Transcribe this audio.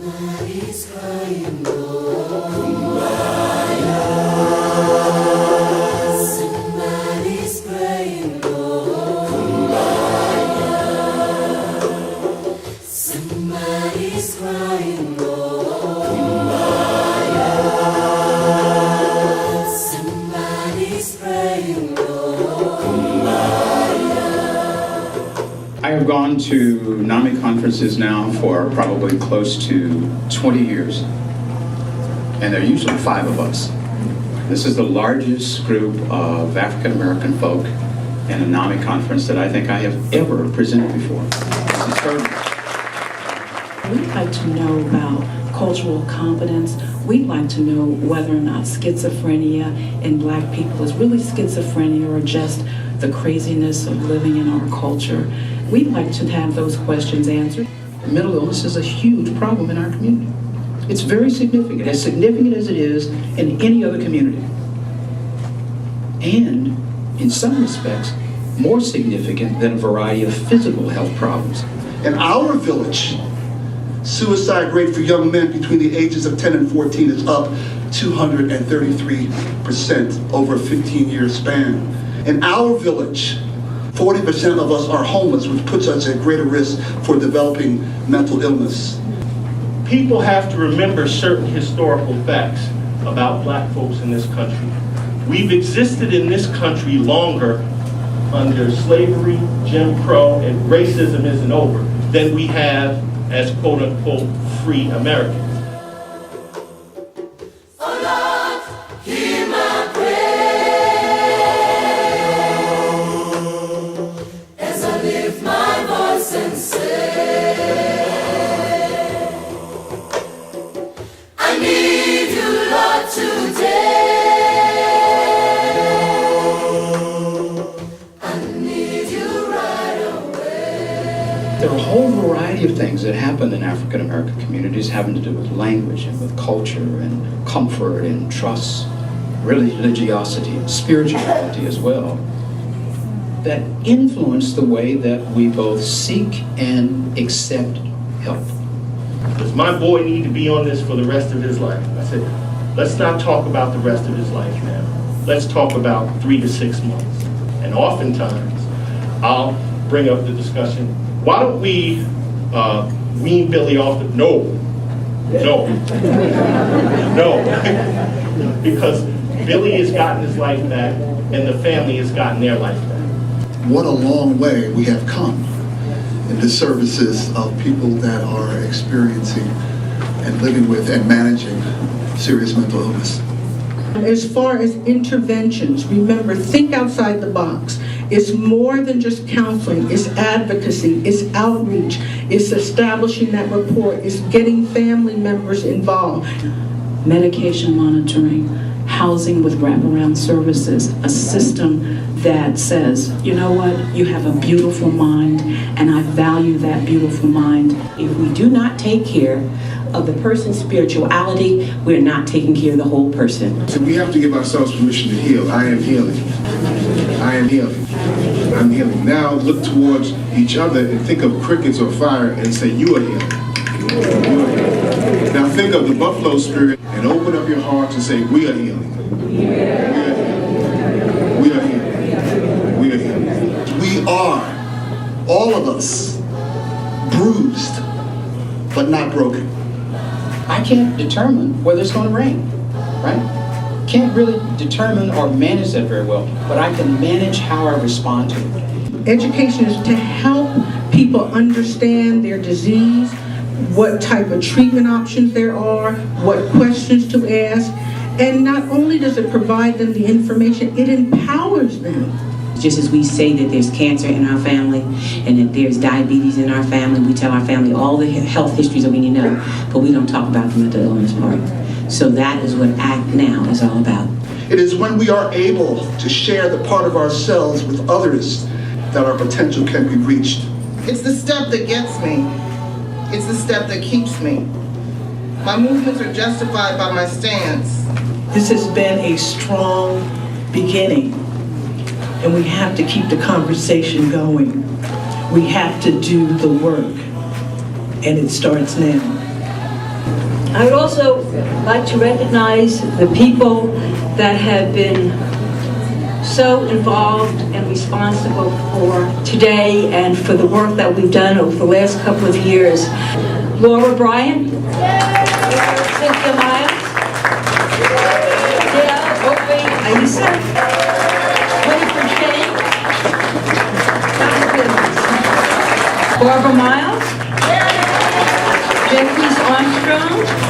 Somebody's crying, oh, kumbaya. Somebody's crying, oh, kumbaya. Somebody's crying, oh, kumbaya. Somebody's crying, oh, kumbaya. I have gone to NAMI conferences now for probably close to 20 years, and there are usually 5 of us. This is the largest group of African American folk in a NAMI conference that I think I have ever presented before. This is extraordinary. We'd like to know about cultural competence. We'd like to know whether or not schizophrenia in Black people is really schizophrenia or just the craziness of living in our culture. We'd like to have those questions answered. Mental illness is a huge problem in our community. It's very significant as it is in any other community. And, in some respects, more significant than a variety of physical health problems. In our village, suicide rate for young men between the ages of 10 and 14 is up 233% over a 15-year span. In our village, 40% of us are homeless, which puts us at greater risk for developing mental illness. People have to remember certain historical facts about Black folks in this country. We've existed in this country longer under slavery, Jim Crow, and racism isn't over, than we have as quote-unquote free Americans. Oh Lord, hear my prayer as I lift my voice and say, I need you, Lord, today. I need you right away. There are a whole variety of things that happen in African American communities having to do with language and with culture and comfort and trust, religiosity, and spirituality as well, that influence the way that we both seek and accept help. Does my boy need to be on this for the rest of his life? I said, let's not talk about the rest of his life now. Let's talk about 3 to 6 months. And oftentimes, I'll bring up the discussion, why don't we wean Billy off the, no, because Billy has gotten his life back and the family has gotten their life back. What a long way we have come in the services of people that are experiencing and living with and managing serious mental illness. As far as interventions, remember, think outside the box. It's more than just counseling, it's advocacy, it's outreach, it's establishing that rapport, it's getting family members involved. Medication monitoring, housing with wraparound services, a system that says, you know what, you have a beautiful mind and I value that beautiful mind. If we do not take care of the person's spirituality, we're not taking care of the whole person. So we have to give ourselves permission to heal. I am healing. I am healing. I'm healing. Now look towards each other and think of crickets or fire and say, you are healing. You are healing. Now think of the buffalo spirit and open up your heart and say, we are healing. We are healing. We are healing. We are healing. We are, all of us, bruised, but not broken. I can't determine whether it's going to rain, right? Can't really determine or manage that very well, but I can manage how I respond to it. Education is to help people understand their disease, what type of treatment options there are, what questions to ask, and not only does it provide them the information, it empowers them. Just as we say that there's cancer in our family and that there's diabetes in our family, we tell our family all the health histories that we need to know, but we don't talk about the mental illness part. So that is what AACT-NOW is all about. It is when we are able to share the part of ourselves with others that our potential can be reached. It's the step that gets me. It's the step that keeps me. My movements are justified by my stance. This has been a strong beginning, and we have to keep the conversation going. We have to do the work, and it starts now. I would also like to recognize the people that have been so involved and responsible for today and for the work that we've done over the last couple of years. Laura Bryan, Cynthia Miles, Dale Oakley, Aisa, Winifred Shane, Barbara Miles, Jeffries Armstrong,